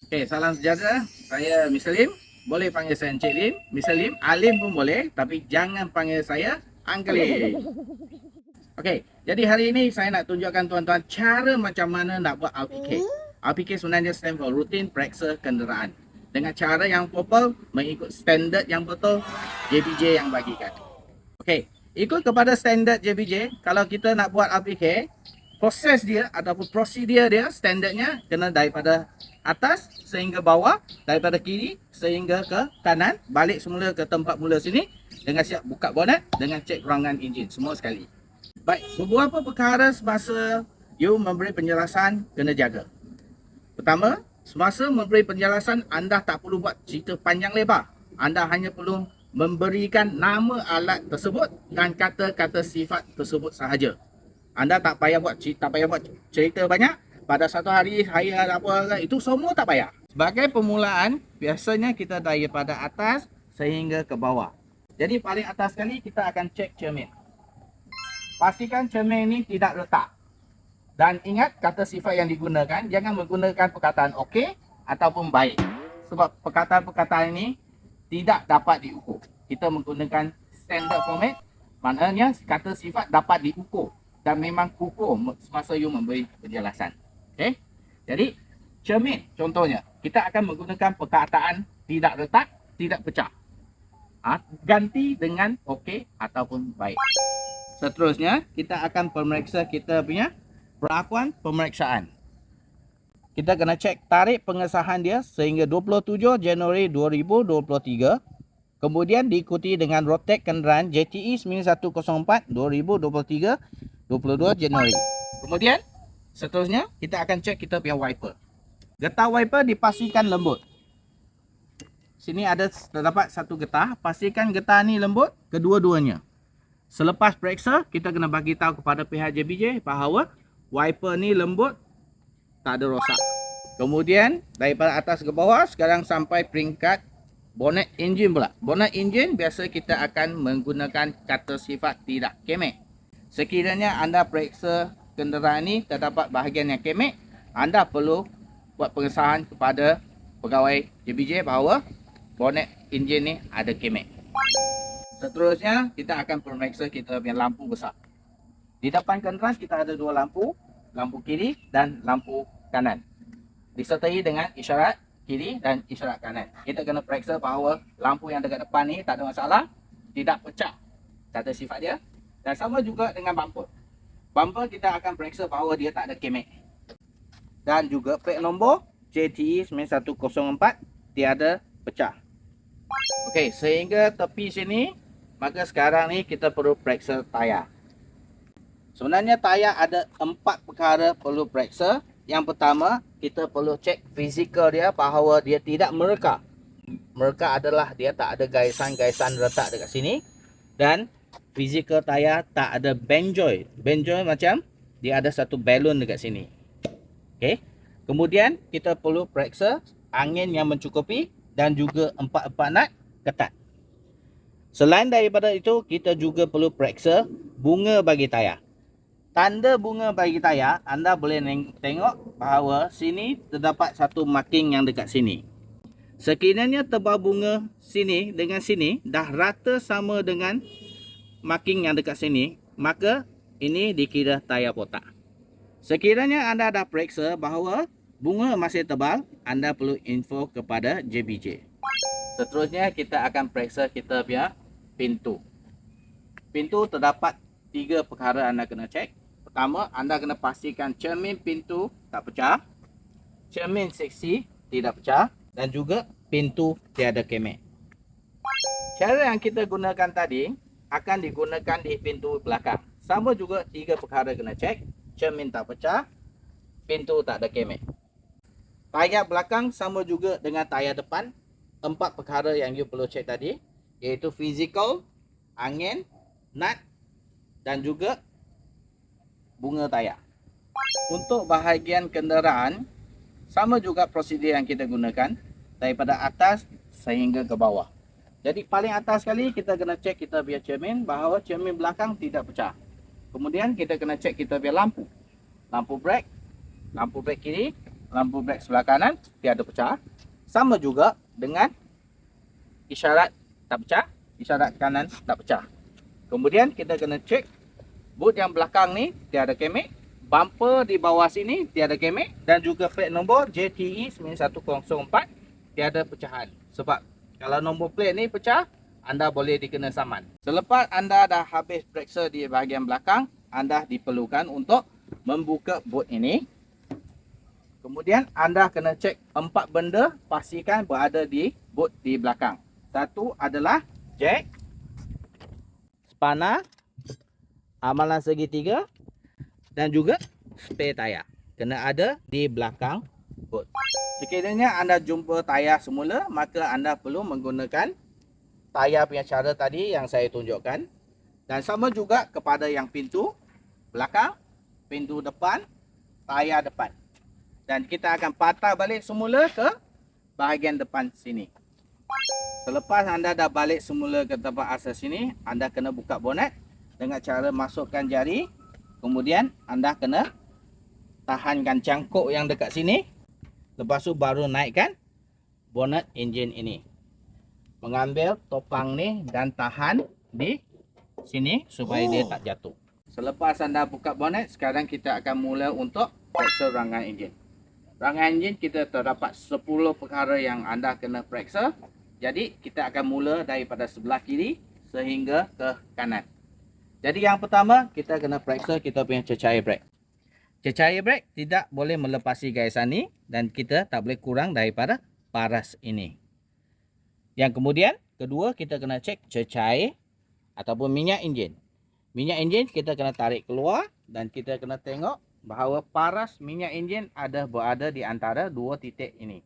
Okay, salam sejahtera. Saya Mr. Lim. Boleh panggil saya Encik Lim, Mr. Lim, Alim pun boleh. Tapi jangan panggil saya Uncle Lim. Okay, jadi hari ini saya nak tunjukkan tuan-tuan cara macam mana nak buat RPK. RPK sebenarnya stand for Rutin Periksa Kenderaan. Dengan cara yang proper, mengikut standard yang betul, JBJ yang bagikan. Okay, ikut kepada standard JBJ, kalau kita nak buat RPK, proses dia ataupun prosedur dia, standardnya kena daripada atas sehingga bawah, daripada kiri sehingga ke kanan, balik semula ke tempat mula sini dengan siap buka bonet, dengan cek ruangan enjin semua sekali. Baik, beberapa perkara semasa you memberi penjelasan kena jaga. Pertama, semasa memberi penjelasan anda tak perlu buat cerita panjang lebar. Anda hanya perlu memberikan nama alat tersebut dan kata-kata sifat tersebut sahaja. Anda tak payah buat cerita banyak. Pada satu hari apa itu semua tak payah. Sebagai permulaan, biasanya kita daripada atas sehingga ke bawah. Jadi paling atas sekali kita akan cek cermin. Pastikan cermin ini tidak retak. Dan ingat kata sifat yang digunakan, jangan menggunakan perkataan okey ataupun baik. Sebab perkataan-perkataan ini tidak dapat diukur. Kita menggunakan standard format, maknanya kata sifat dapat diukur dan memang kukuh semasa you memberi penjelasan. Okey. Jadi cermin contohnya, kita akan menggunakan perkataan tidak retak, tidak pecah. Ganti dengan okey ataupun baik. Seterusnya, kita akan pemeriksa kita punya perakuan pemeriksaan. Kita kena cek tarikh pengesahan dia sehingga 27 Januari 2023. Kemudian diikuti dengan rotek kenderaan JTE 9104 2023 22 Januari. Kemudian seterusnya kita akan cek kita punya wiper. Getah wiper dipastikan lembut. Sini ada terdapat satu getah, pastikan getah ni lembut kedua-duanya. Selepas periksa, kita kena bagi tahu kepada pihak JBJ bahawa wiper ni lembut, tak ada rosak. Kemudian daripada atas ke bawah, sekarang sampai peringkat bonet enjin pula. Bonet enjin biasa kita akan menggunakan kata sifat tidak kemek. Sekiranya anda periksa kenderaan ni terdapat bahagian yang kemek, anda perlu buat pengesahan kepada pegawai JBJ bahawa bonet enjin ni ada kemek. Seterusnya kita akan pemeriksa kita punya lampu besar. Di depan kenderaan kita ada dua lampu, lampu kiri dan lampu kanan. Disertai dengan isyarat kiri dan isyarat kanan. Kita kena periksa bahawa lampu yang dekat depan ni tak ada masalah, tidak pecah kata sifat dia. Dan sama juga dengan bumper. Bumper kita akan periksa bahawa dia tak ada kemek. Dan juga plate nombor JTE 9104 tiada pecah. Okey, sehingga tepi sini, maka sekarang ni kita perlu periksa tayar. Sebenarnya tayar ada 4 perkara perlu periksa. Yang pertama, kita perlu cek fizikal dia bahawa dia tidak mereka. Mereka adalah dia tak ada gaisan-gaisan retak dekat sini. Dan fizikal tayar tak ada benjoy. Benjoy macam dia ada satu balon dekat sini. Okey. Kemudian kita perlu periksa angin yang mencukupi dan juga empat nut ketat. Selain daripada itu, kita juga perlu periksa bunga bagi tayar. Tanda bunga bagi tayar, anda boleh tengok bahawa sini terdapat satu marking yang dekat sini. Sekiranya tebal bunga sini dengan sini dah rata sama dengan marking yang dekat sini, maka ini dikira tayar botak. Sekiranya anda dah periksa bahawa bunga masih tebal, anda perlu info kepada JBJ. Seterusnya kita akan periksa kita punya pintu. Pintu terdapat 3 perkara anda kena cek. Pertama, anda kena pastikan cermin pintu tak pecah, cermin seksi tidak pecah dan juga pintu tiada kemek. Cara yang kita gunakan tadi akan digunakan di pintu belakang. Sama juga 3 perkara kena cek, cermin tak pecah, pintu tak ada kemek. Tayar belakang sama juga dengan tayar depan. 4 perkara yang you perlu cek tadi, iaitu fizikal, angin, nut dan juga bunga tayar. Untuk bahagian kenderaan, sama juga prosedur yang kita gunakan daripada atas sehingga ke bawah. Jadi paling atas sekali kita kena cek kita punya cermin bahawa cermin belakang tidak pecah. Kemudian kita kena cek kita punya lampu. Lampu brek kiri lampu brake sebelah kanan tiada pecah. Sama juga dengan isyarat tak pecah, isyarat kanan tak pecah. Kemudian kita kena cek boot yang belakang ni tiada kemek, bumper di bawah sini tiada kemek, dan juga plate nombor JTE 9104 tiada pecahan. Sebab kalau nombor plate ni pecah, anda boleh dikena saman. Selepas anda dah habis periksa di bahagian belakang, anda diperlukan untuk membuka boot ini. Kemudian anda kena cek 4 benda, pastikan berada di boot di belakang. Satu adalah jack, spana, amalan segitiga, dan juga spare tayar. Kena ada di belakang boot. Sekiranya anda jumpa tayar semula, maka anda perlu menggunakan tayar punya cara tadi yang saya tunjukkan. Dan sama juga kepada yang pintu belakang, pintu depan, tayar depan. Dan kita akan patah balik semula ke bahagian depan sini. Selepas anda dah balik semula ke tempat asal sini, anda kena buka bonet dengan cara masukkan jari. Kemudian anda kena tahankan cangkuk yang dekat sini. Lepas tu baru naikkan bonet enjin ini. Mengambil topang ni dan tahan di sini supaya dia tak jatuh. Selepas anda buka bonet, sekarang kita akan mula untuk periksa rangkaian enjin. Rangkaian enjin kita terdapat 10 perkara yang anda kena periksa. Jadi kita akan mula daripada sebelah kiri sehingga ke kanan. Jadi yang pertama kita kena periksa kita punya cecair brake. Cecair brake tidak boleh melepasi gaisan ni dan kita tak boleh kurang daripada paras ini. Yang kemudian kedua kita kena cek cecair ataupun minyak enjin. Minyak enjin kita kena tarik keluar dan kita kena tengok bahawa paras minyak enjin berada di antara dua titik ini.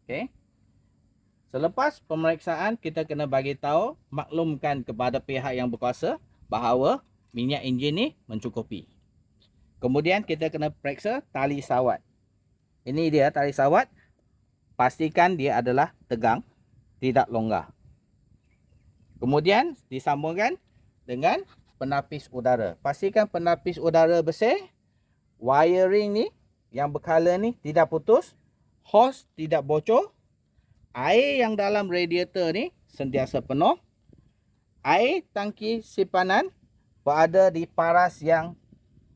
Okey. Selepas pemeriksaan kita kena bagi tahu, maklumkan kepada pihak yang berkuasa bahawa minyak enjin ni mencukupi. Kemudian kita kena periksa tali sawat. Ini dia tali sawat. Pastikan dia adalah tegang, tidak longgar. Kemudian disambungkan dengan penapis udara. Pastikan penapis udara bersih. Wiring ni yang berkala ni tidak putus. Hose tidak bocor. Air yang dalam radiator ni sentiasa penuh. Air tangki simpanan berada di paras yang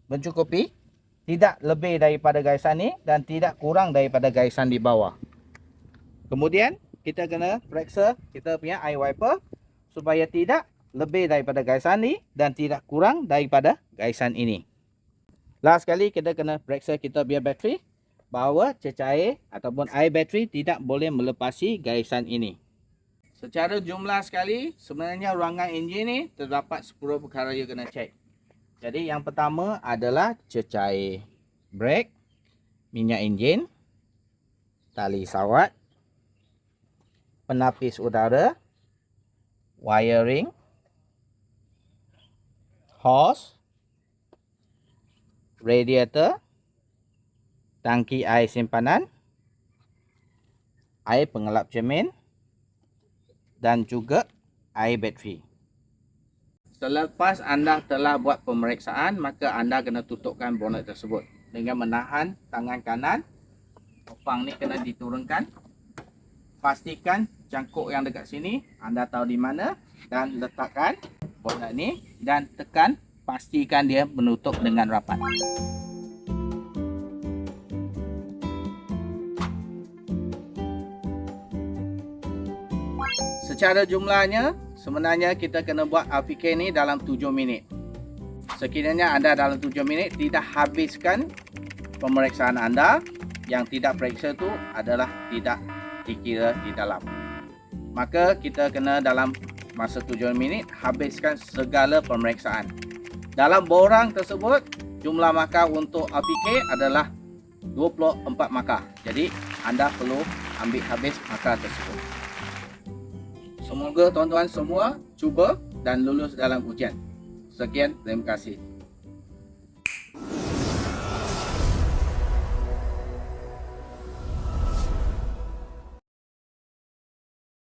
mencukupi. Tidak lebih daripada gaisan ni dan tidak kurang daripada gaisan di bawah. Kemudian kita kena periksa kita punya air wiper supaya tidak lebih daripada gaisan ni dan tidak kurang daripada gaisan ini. Last sekali kita kena periksa kita punya bateri bahawa cecair ataupun air bateri tidak boleh melepasi gaisan ini. Secara jumlah sekali sebenarnya ruangan enjin ni terdapat 10 perkara yang kena cek. Jadi yang pertama adalah cecair brake, minyak enjin, tali sawat, penapis udara, wiring, hose, radiator, tangki air simpanan, air pengelap cermin dan juga air bateri. Selepas anda telah buat pemeriksaan, maka anda kena tutupkan bonet tersebut dengan menahan tangan kanan. Topang ni kena diturunkan. Pastikan cangkuk yang dekat sini anda tahu di mana dan letakkan bonet ni dan tekan, pastikan dia menutup dengan rapat. Secara jumlahnya sebenarnya kita kena buat RPK ni dalam 7 minit. Sekiranya anda dalam 7 minit tidak habiskan pemeriksaan anda, yang tidak periksa tu adalah tidak dikira di dalam. Maka kita kena dalam masa 7 minit habiskan segala pemeriksaan. Dalam borang tersebut jumlah markah untuk RPK adalah 24 markah. Jadi anda perlu ambil habis markah tersebut. Semoga tuan-tuan semua cuba dan lulus dalam ujian. Sekian, terima kasih.